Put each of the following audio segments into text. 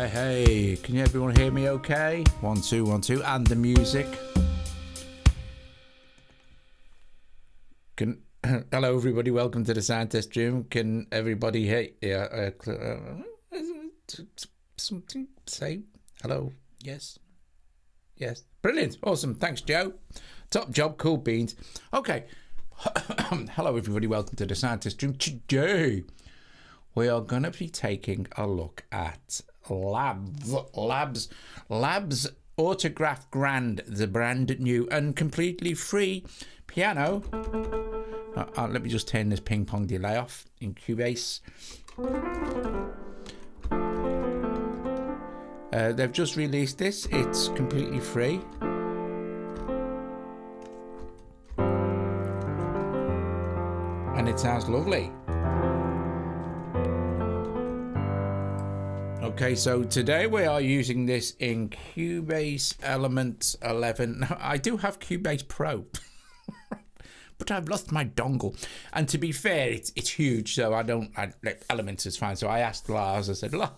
Hey, can everyone hear me okay? 1 2 1 2, and the music. Hello everybody, welcome to the sound test room. Can everybody hear? Something say hello? Yes, brilliant, awesome, thanks Joe, top job, cool beans. Okay. Hello everybody, welcome to the sound test room. Today we are going to be taking a look at Labs Autograph Grand, the brand new and completely free piano. Let me just turn this ping pong delay off in Cubase. They've just released this, it's completely free. And it sounds lovely. Okay, so today we are using this in Cubase Elements 11. Now, I do have Cubase Pro, but I've lost my dongle. And to be fair, it's huge, so Elements is fine. So I asked Lars, I said, Lars,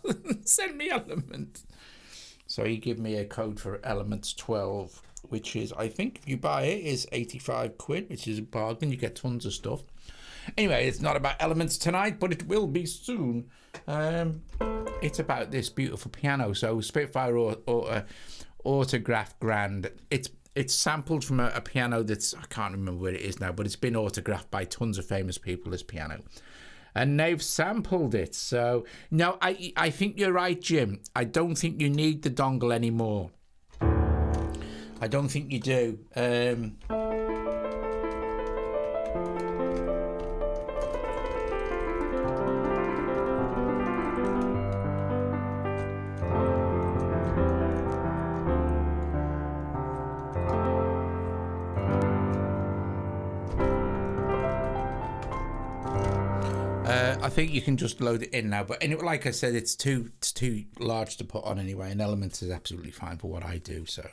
send me Elements. So he gave me a code for Elements 12, which is, I think if you buy it, is 85 quid, which is a bargain. You get tons of stuff. Anyway, it's not about Elements tonight, but it will be soon. It's about this beautiful piano. So Spitfire Autograph Grand. It's sampled from a piano that's, I can't remember where it is now, but it's been autographed by tons of famous people, this piano. And they've sampled it. So, no, I think you're right, Jim. I don't think you need the dongle anymore. I don't think you do. I think you can just load it in now, but anyway, like I said, it's too large to put on anyway, and Elements is absolutely fine for what I do, so.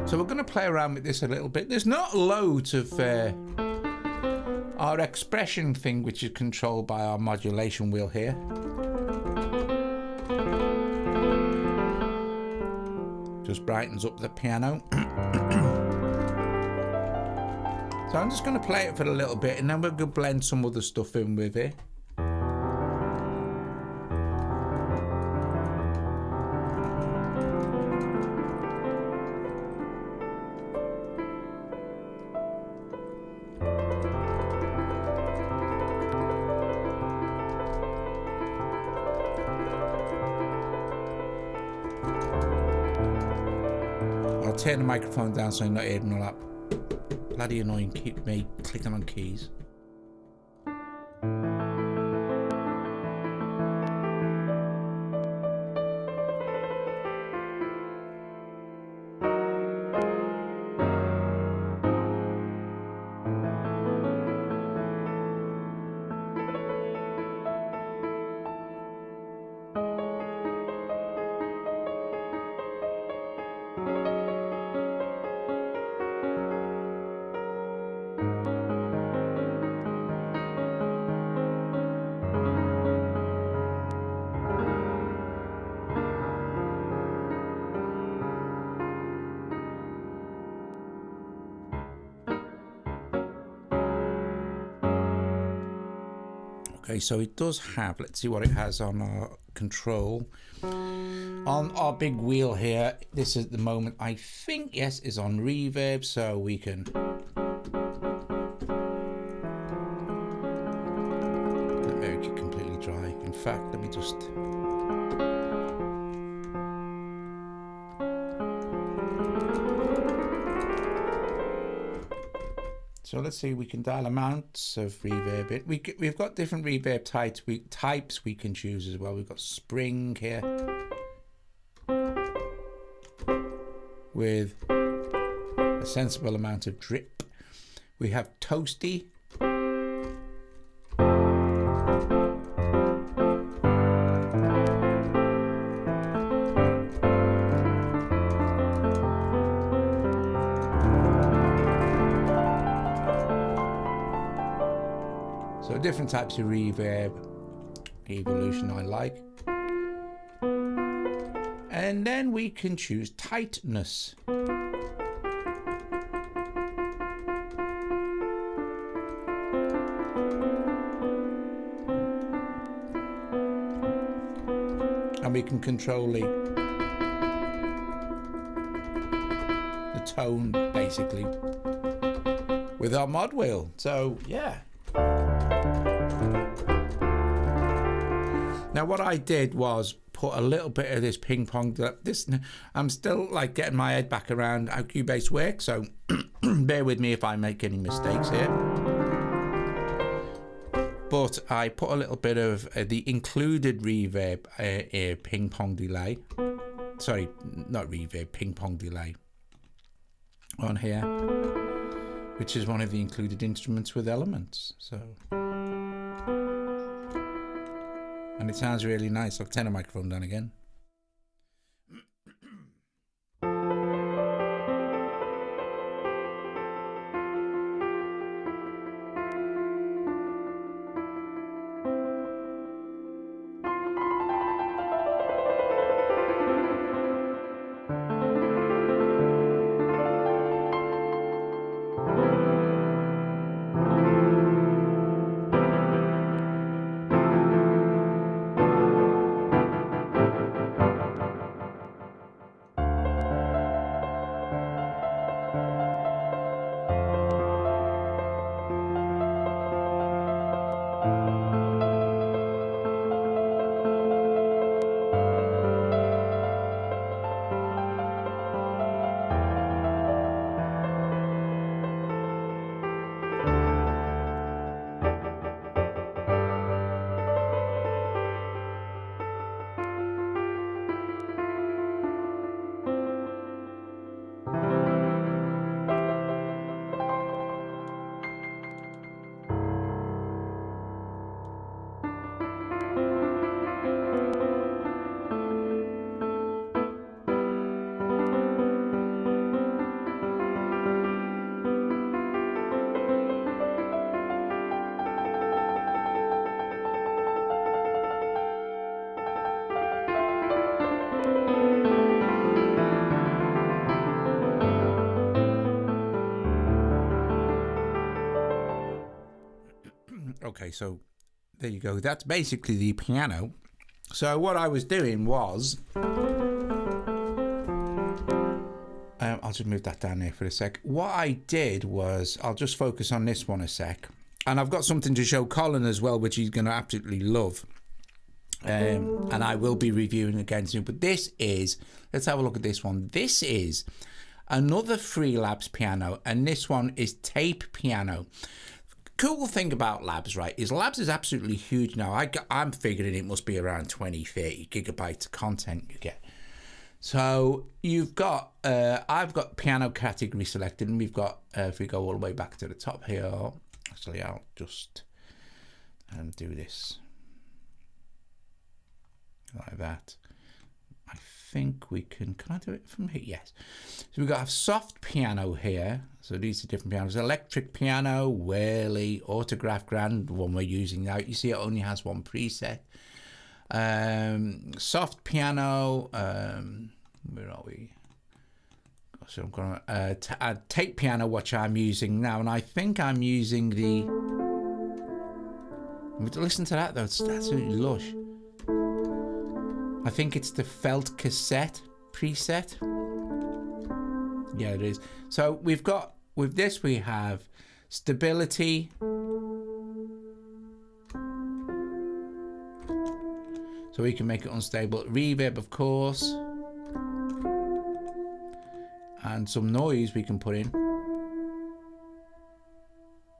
So we're going to play around with this a little bit. There's not loads of our expression thing, which is controlled by our modulation wheel here. Just brightens up the piano. So I'm just going to play it for a little bit, and then we're going to blend some other stuff in with it. I'll turn the microphone down so I'm not hearing all that bloody annoying keep me clicking on keys. Okay, so it does have, let's see what it has on our control. On our big wheel here, this is the moment, I think, yes, is on reverb, so we can make it completely dry. In fact, let me just so let's see, we can dial amounts of reverb in. We've got different reverb types we can choose as well. We've got spring here with a sensible amount of drip. We have toasty. So different types of reverb, evolution I like. And then we can choose tightness. And we can control the tone basically with our mod wheel. So yeah. Now what I did was put a little bit of this ping pong. I'm still like getting my head back around how Cubase works, so bear with me if I make any mistakes here. But I put a little bit of the included reverb ping pong delay. Sorry, not reverb, ping pong delay on here, which is one of the included instruments with elements. So, and it sounds really nice. I'll turn the microphone down again. Okay, so there you go. That's basically the piano. So what I was doing was, I'll just move that down there for a sec. What I did was, I'll just focus on this one a sec. And I've got something to show Colin as well, which he's going to absolutely love. And I will be reviewing again soon. But this is, let's have a look at this one. This is another Free Labs piano, and this one is tape piano. Cool thing about Labs, right, is Labs is absolutely huge now. I'm figuring it must be around 20-30 gigabytes of content you get. So you've got, I've got piano category selected, and we've got, if we go all the way back to the top here, actually I'll just do this like that. I think we can I do it from here? Yes. So we've got a soft piano here. So these are different pianos. Electric piano, whirly, autograph grand, the one we're using now. You see it only has one preset. Soft piano, where are we? So I'm going to tape piano, which I'm using now. And I think I'm using the, listen to that though, it's absolutely lush. I think it's the felt cassette preset. Yeah, it is. So we've got, with this we have stability. So we can make it unstable. Reverb, of course. And some noise we can put in.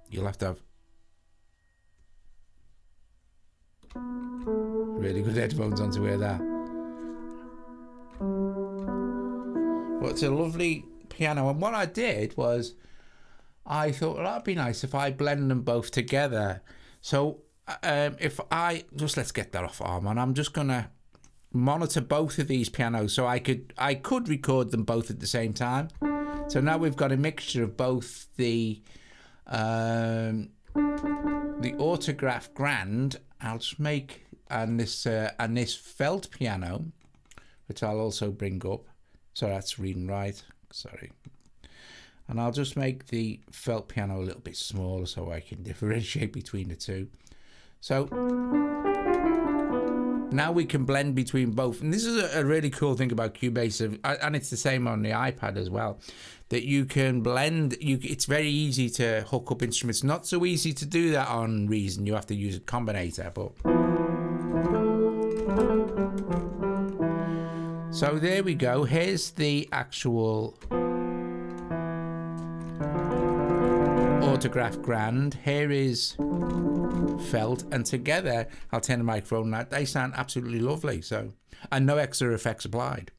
You'll have to have really good headphones on to wear that. But it's a lovely piano, and what I did was I thought, well, that'd be nice if I blend them both together. So if I just, let's get that off arm, and I'm just gonna monitor both of these pianos so I could record them both at the same time. So now we've got a mixture of both the the Autograph Grand, I'll just make, and this felt piano, which I'll also bring up. So that's reading right. Sorry. And I'll just make the felt piano a little bit smaller so I can differentiate between the two. So now we can blend between both. And this is a really cool thing about Cubase, and it's the same on the iPad as well, that you can blend. It's very easy to hook up instruments. Not so easy to do that on Reason. You have to use a combinator. But so there we go. Here's the actual Autograph Grand. Here is felt, and together I'll turn the microphone out. They sound absolutely lovely. So, and no extra effects applied.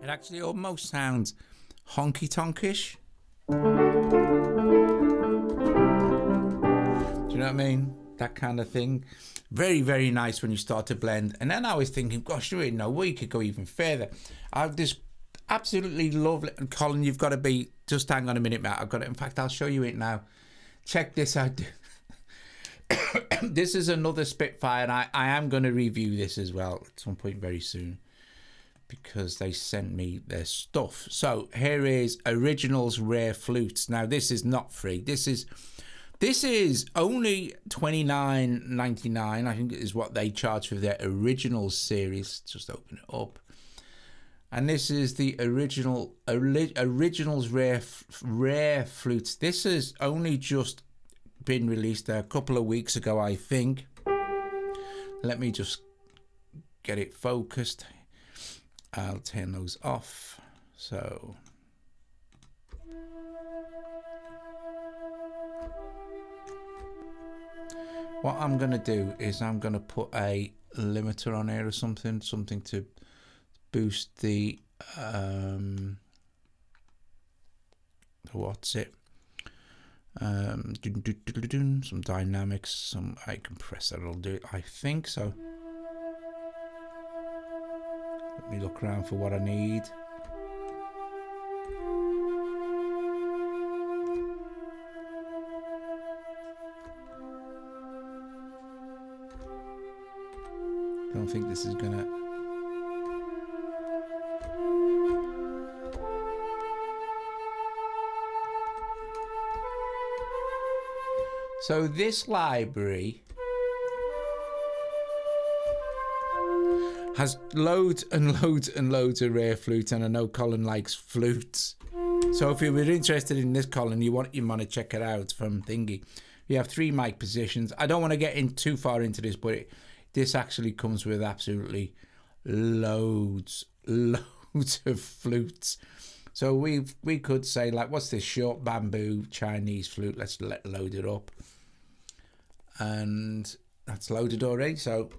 It actually almost sounds honky-tonkish. Do you know what I mean? That kind of thing. Very, very nice when you start to blend. And then I was thinking, gosh, you know, we could go even further. I have this absolutely lovely, and Colin, you've got to be, just hang on a minute, Matt. I've got it. In fact, I'll show you it now. Check this out. This is another Spitfire, and I am going to review this as well at some point very soon, because they sent me their stuff. So here is Originals Rare Flutes. Now this is not free. This is only $29.99. I think is what they charge for their Originals series. Just open it up. And this is the Originals Rare Flutes. This has only just been released a couple of weeks ago, I think. Let me just get it focused. I'll turn those off. So what I'm going to do is I'm going to put a limiter on here or something to boost the what's it? Some dynamics, some I compress that'll do it, I think so. Let me look around for what I need. Don't think this is gonna. So this library has loads and loads and loads of rare flutes, and I know Colin likes flutes. So if you were interested in this, Colin, you want to check it out from Thingy. You have 3 mic positions. I don't want to get in too far into this, but this actually comes with absolutely loads of flutes. So we could say, like, what's this short bamboo Chinese flute? Let's load it up. And that's loaded already, so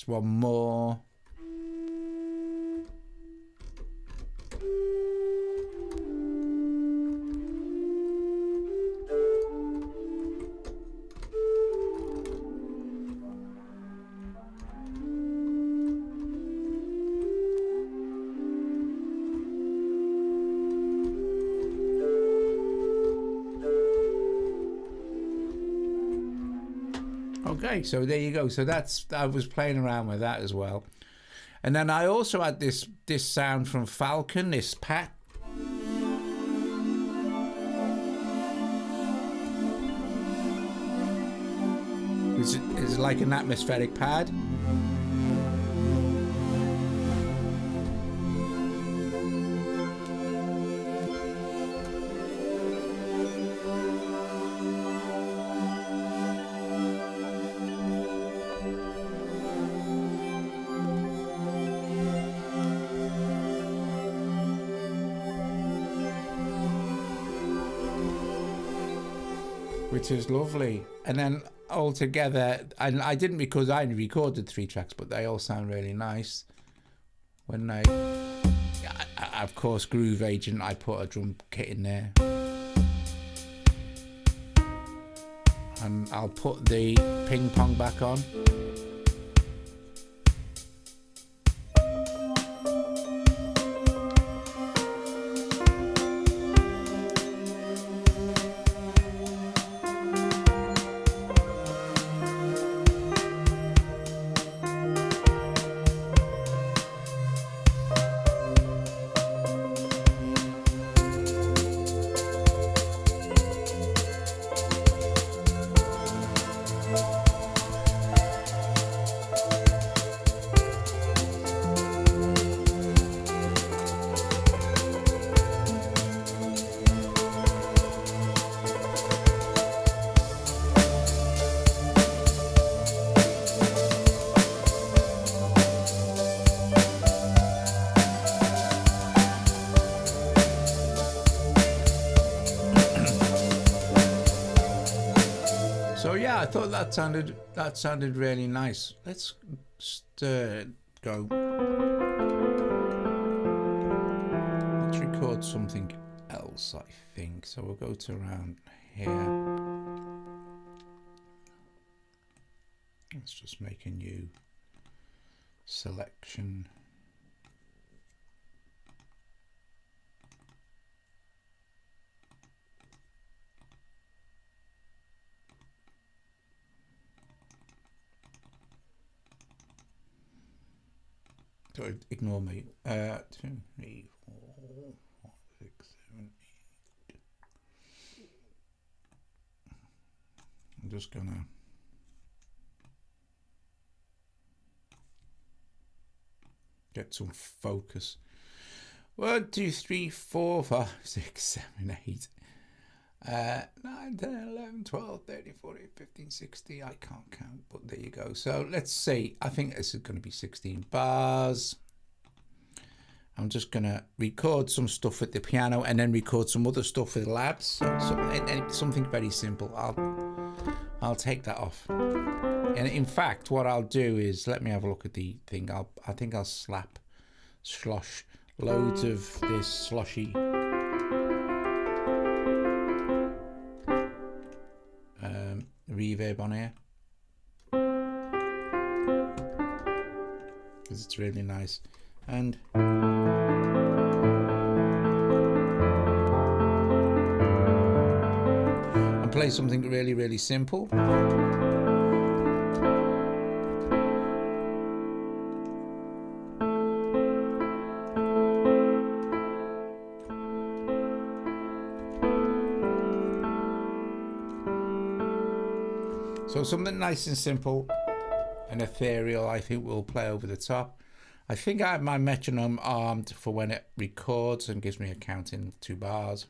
one more. Okay, so there you go. So I was playing around with that as well. And then I also had this sound from Falcon, this pat. It's like an atmospheric pad. Which is lovely. And then all together, and I didn't, because I only recorded 3 tracks, but they all sound really nice. When I of course, Groove Agent, I put a drum kit in there. And I'll put the ping pong back on. So yeah, I thought that sounded really nice. Let's go. Let's record something else, I think. So we'll go to around here. Let's just make a new selection. So ignore me. 2, 3, 4, 5, 6, 7, 8. I'm just gonna get some focus. 1, 2, 3, 4, 5, 6, 7, 8. 9, 10, 11, 12, 13, 14, 15, 16. I can't count, but there you go. So let's see. I think this is going to be 16 bars. I'm just going to record some stuff with the piano and then record some other stuff with labs. So something very simple. I'll take that off. And in fact, what I'll do is, let me have a look at the thing. I think I'll slosh loads of this sloshy reverb on here, because it's really nice. And play something really, really simple. So something nice and simple and ethereal, I think we'll play over the top. I think I have my metronome armed for when it records and gives me a count in 2 bars.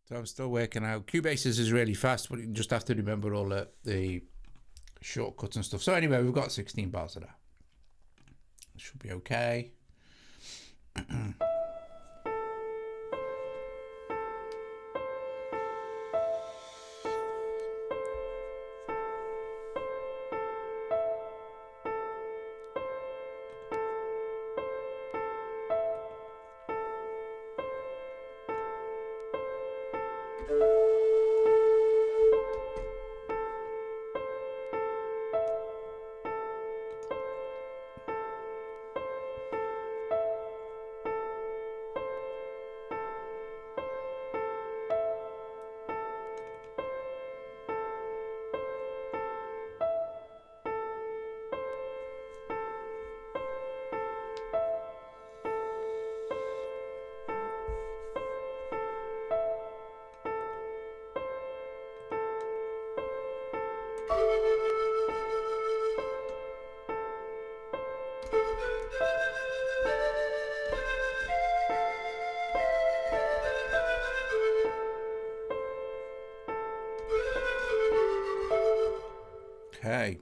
So I'm still working out. Cubase is really fast, but you just have to remember all the shortcuts and stuff. So anyway, we've got 16 bars of that. Should be okay. Okay.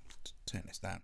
Let's turn this down.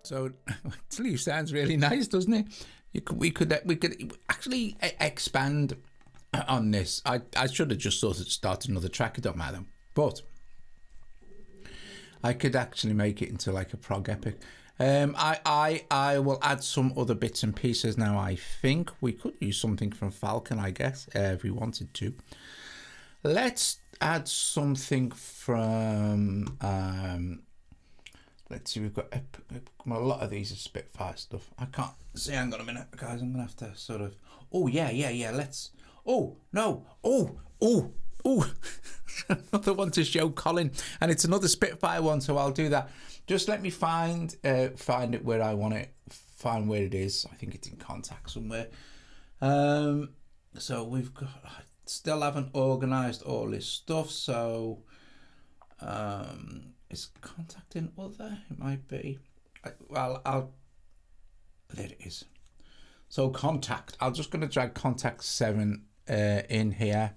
So it sounds really nice, doesn't it? We could actually expand on this. I should have just sort of started another track. It don't matter, but I could actually make it into like a prog epic. I will add some other bits and pieces now. I think we could use something from Falcon, I guess, if we wanted to. Let's add something from let's see, we've got a lot of these are Spitfire stuff. I can't see, hang on a minute, guys, I'm gonna have to sort of, oh yeah, let's, oh no, oh another one to show Colin, and it's another Spitfire one, so I'll do that. Just let me find it where I want it, find where it is. I think it's in contact somewhere. So we've got, I still haven't organized all this stuff, so is contacting other? It might be. Well, there it is. So contact. I'm just going to drag contact 7 in here,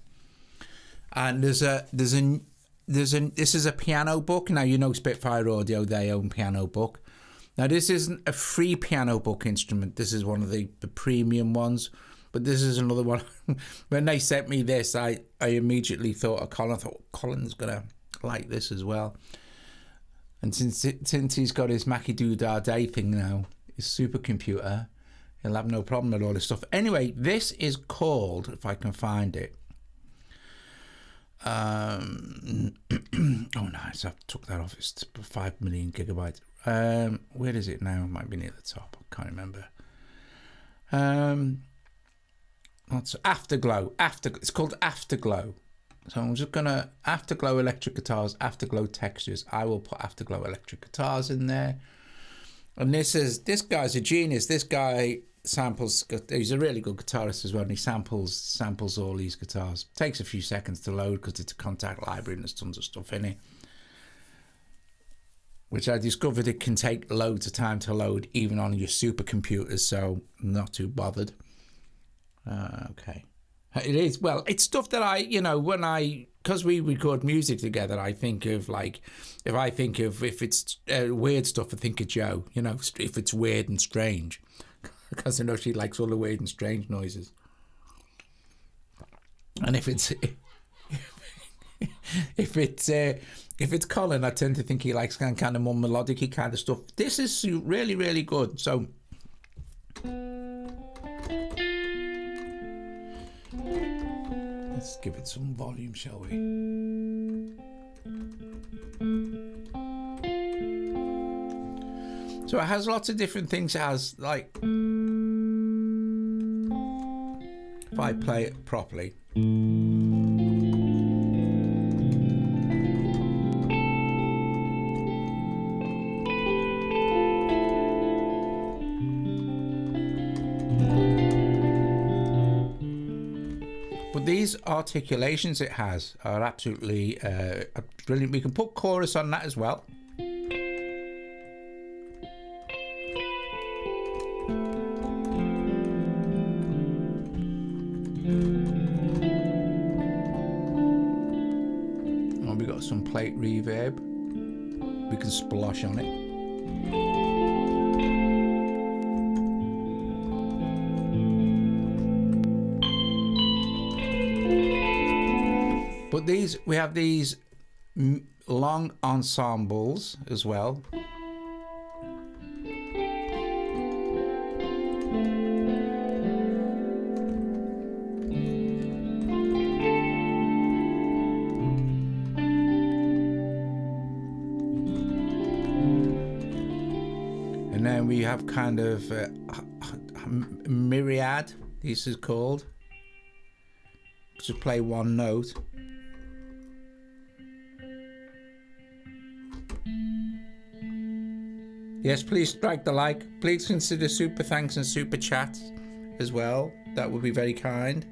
and this is a piano book. Now you know Spitfire Audio, they own Piano Book. Now this isn't a free piano book instrument. This is one of the premium ones. But this is another one. When they sent me this, I immediately thought of Colin. I thought Colin's gonna like this as well. And since he's got his Mackie Doodah Day thing now, his supercomputer, he'll have no problem with all this stuff. Anyway, this is called, if I can find it. Oh nice, I took that off. It's 5 million gigabytes. Where is it now? It might be near the top. I can't remember. That's Afterglow. It's called Afterglow. So I'm just gonna Afterglow electric guitars, Afterglow textures. I will put Afterglow electric guitars in there. And this guy's a genius. This guy samples. He's a really good guitarist as well, and he samples all these guitars. Takes a few seconds to load because it's a contact library and there's tons of stuff in it. Which I discovered it can take loads of time to load, even on your supercomputers. So I'm not too bothered. Okay. It is, well, it's stuff that because we record music together, I think of like, if it's weird stuff, I think of Joe, if it's weird and strange, because I know she likes all the weird and strange noises. And if it's Colin, I tend to think he likes kind of more melodic kind of stuff. This is really, really good. So let's give it some volume, shall we? So it has lots of different things. It has, like, if I play it properly. These articulations it has are absolutely brilliant. We can put chorus on that as well. And we got some plate reverb. We can splosh on it. But we have these long ensembles as well. And then we have kind of myriad, this is called. Just play one note. Yes, please strike the like. Please consider super thanks and super chats as well. That would be very kind.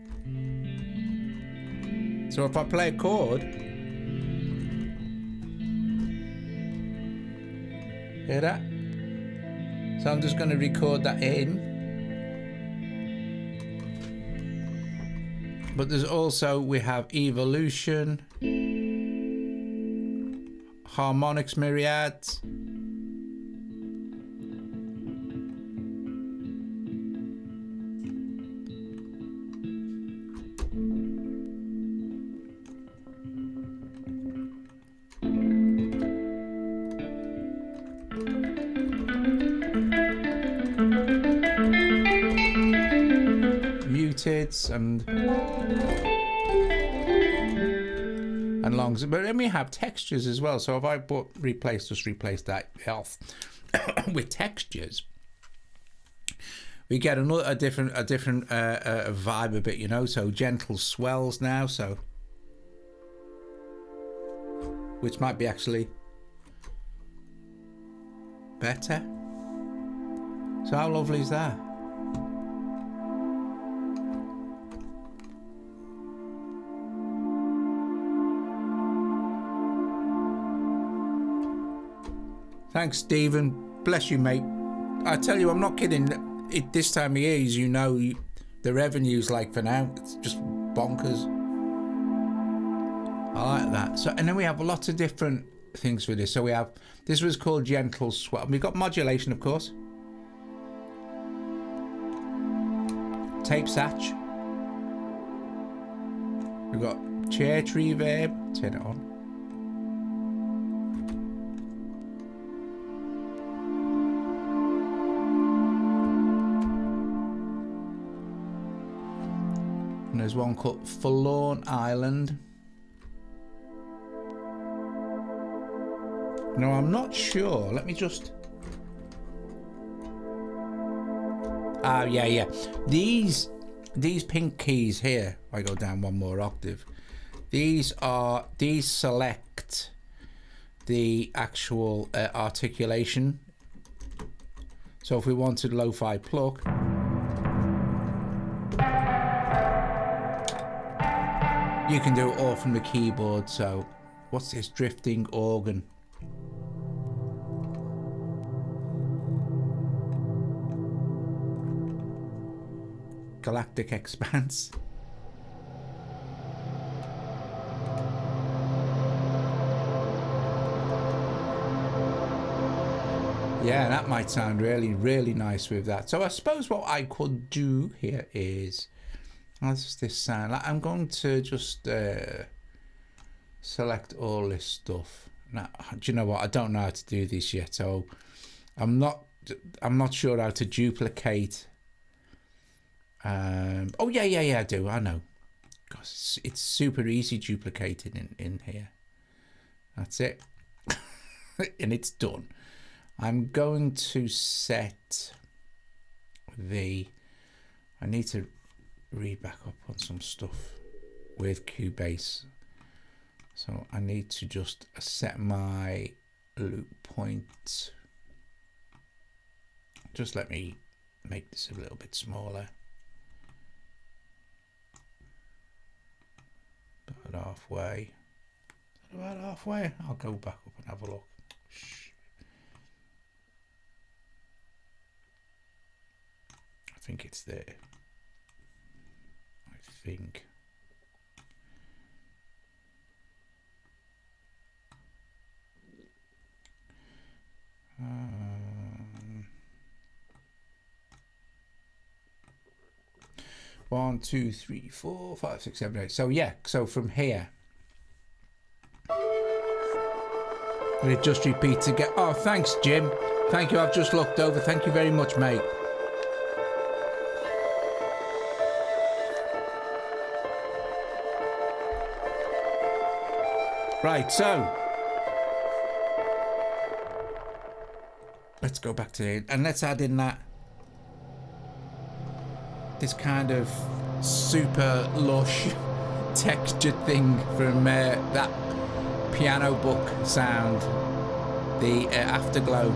So if I play a chord, hear that? So I'm just going to record that in. But there's also, we have evolution, harmonics myriads. mids and longs. But then we have textures as well. So if I replace that health with textures, we get a different vibe a bit, you know. So gentle swells now, so which might be actually better. So how lovely is that? Thanks, Stephen. Bless you, mate. I tell you, I'm not kidding. This time of year, as you know, the revenue's like for now, it's just bonkers. I like that. So, and then we have lots of different things for this. So we have, this was called Gentle Swell. We've got modulation, of course. Tape satch. We've got church reverb. Turn it on. And there's one called Forlorn Island. No, I'm not sure. Let me just... yeah. These pink keys here, if I go down one more octave, these select the actual articulation. So if we wanted lo-fi pluck, you can do it all from the keyboard. So what's this? Drifting organ. Galactic Expanse. Yeah, that might sound really, really nice with that. So I suppose what I could do here is, how does this sound? I'm going to just select all this stuff. Now, do you know what? I don't know how to do this yet, so I'm not sure how to duplicate. Oh yeah, I do. I know. Gosh, it's super easy duplicating in here. That's it, and it's done. I'm going to set the. I need to read back up on some stuff with Cubase, so I need to just set my loop point. Just let me make this a little bit smaller. About halfway. Is that about halfway? I'll go back up and have a look. Shh. I think it's there. I think. One, two, three, four, five, six, seven, eight. So yeah, so from here, and it just repeats again. Oh, thanks, Jim. Thank you. I've just looked over. Thank you very much, mate. Right, so let's go back to it and let's add in that. This kind of super lush textured thing from that piano book sound, the Afterglow,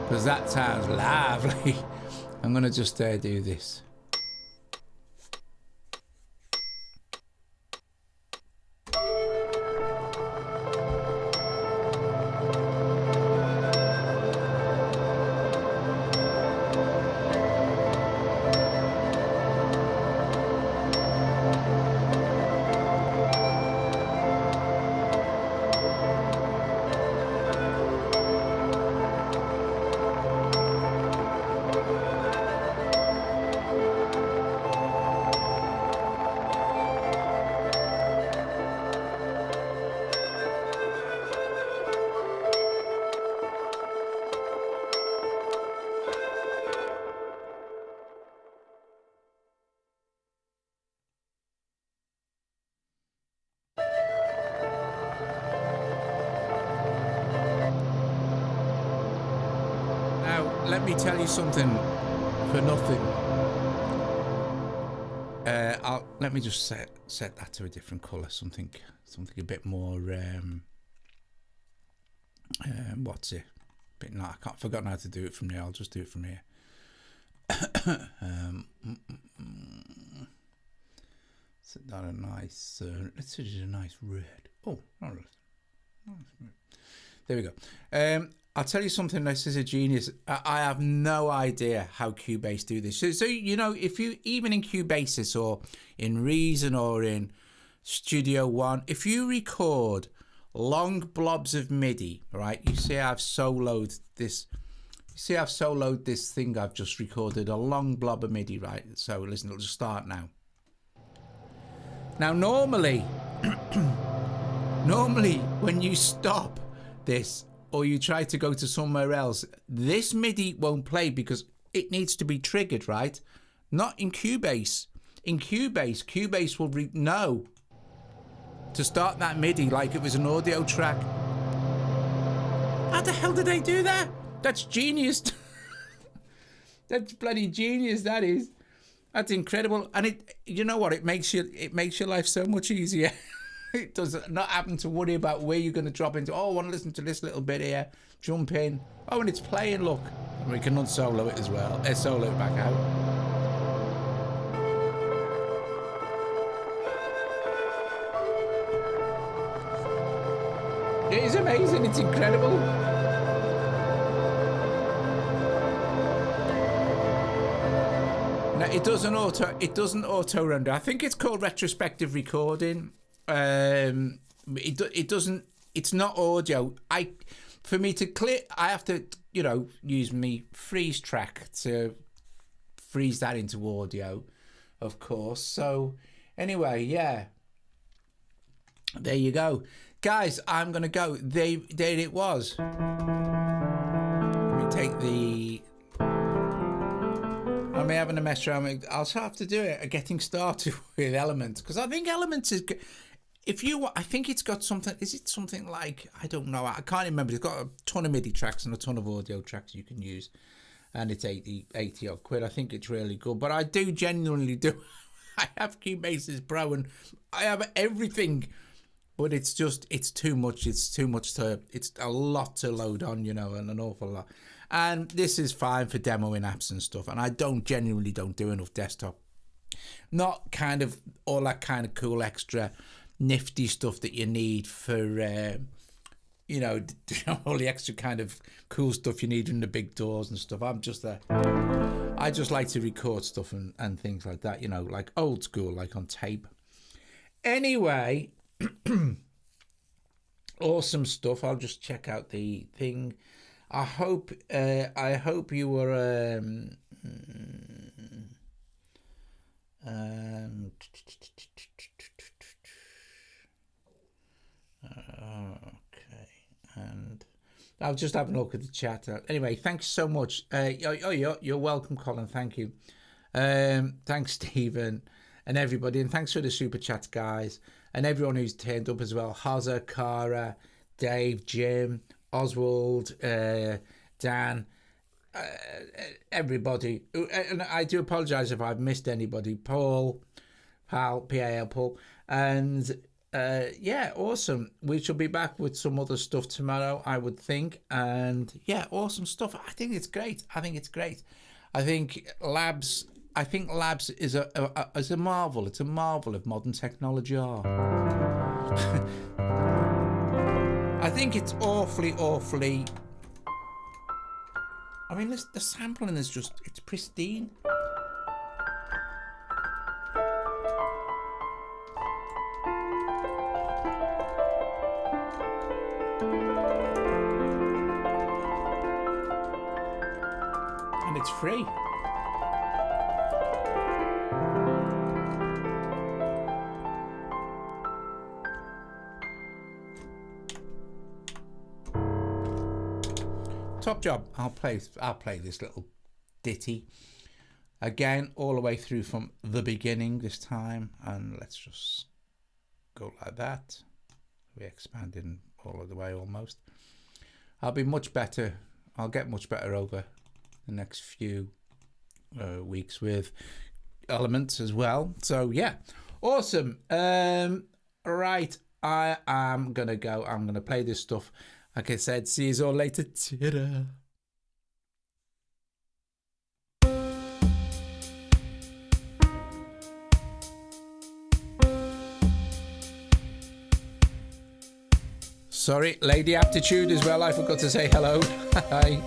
because that sounds lovely. I'm gonna just do this. let me tell you something for nothing. Let me just set that to a different color, something a bit more. What's it? Bit no, I can't. Forgotten how to do it from here. I'll just do it from here. Set that a nice. Let's do a nice red. Oh, all right. There we go. I'll tell you something. This is a genius. I have no idea how Cubase do this. So you know, if you even in Cubase or in Reason or in Studio One, if you record long blobs of MIDI, right? You see, I've soloed this. You see, I've soloed this thing I've just recorded, a long blob of MIDI, right? So listen, it'll just start now. Now, normally, when you stop this or you try to go to somewhere else, this MIDI won't play because it needs to be triggered, right? Not in Cubase. In Cubase will know to start that MIDI like it was an audio track. How the hell did they do that? That's genius. That's bloody genius, that is. That's incredible. And it, you know what, it makes your life so much easier. It does not happen to worry about where you're going to drop into. Oh, I want to listen to this little bit here. Jump in. Oh, and it's playing, look. And we can unsolo it as well. Solo it back out. It is amazing. It's incredible. Now, it doesn't auto render. I think it's called retrospective recording. It doesn't. It's not audio. For me to clear, I have to, you know, use me freeze track to freeze that into audio, of course. So anyway, yeah. There you go, guys. I'm gonna go. There it was. Let me take the. I'm having a mess around. I'll have to do it. Getting started with Elements, because I think Elements is. If you, I think it's got something. Is it something like, I don't know. I can't remember. It's got a ton of MIDI tracks and a ton of audio tracks you can use, and it's 80 odd quid. I think it's really good. But I do genuinely do. I have Cubase's Pro and I have everything, but it's just, it's too much. It's a lot to load on, you know, and an awful lot. And this is fine for demoing apps and stuff. And I genuinely don't do enough desktop. Not kind of all that kind of cool extra nifty stuff that you need for, you know, all the extra kind of cool stuff you need in the big doors and stuff. I just like to record stuff and things like that, you know, like old school, like on tape. Anyway, awesome stuff. I'll just check out the thing. I hope you were okay, and I'll just have a look at the chat. Anyway, thanks so much. You're welcome, Colin. Thank you. Thanks, Stephen, and everybody, and thanks for the super chats, guys, and everyone who's turned up as well. Hazza, Cara, Dave, Jim, Oswald, Dan, everybody. And I do apologise if I've missed anybody. Paul, P-A-L, Paul, and yeah, awesome. We shall be back with some other stuff tomorrow, I would think. And yeah, awesome stuff. I think it's great. I think Labs is a marvel. It's a marvel of modern technology. I think it's awfully. I mean, the sampling is just, it's pristine. And it's free. Top job. I'll play this little ditty again, all the way through from the beginning this time, and let's just go like that. We're expanding all of the way almost. I'll be much better. I'll get much better over the next few weeks with elements as well. So yeah, awesome. Right, I am gonna go. I'm gonna play this stuff. Like I said, see you all later. Ta-da. Sorry, Lady Aptitude as well. I forgot to say hello. Hi.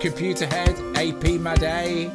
Computer Head, AP Maday.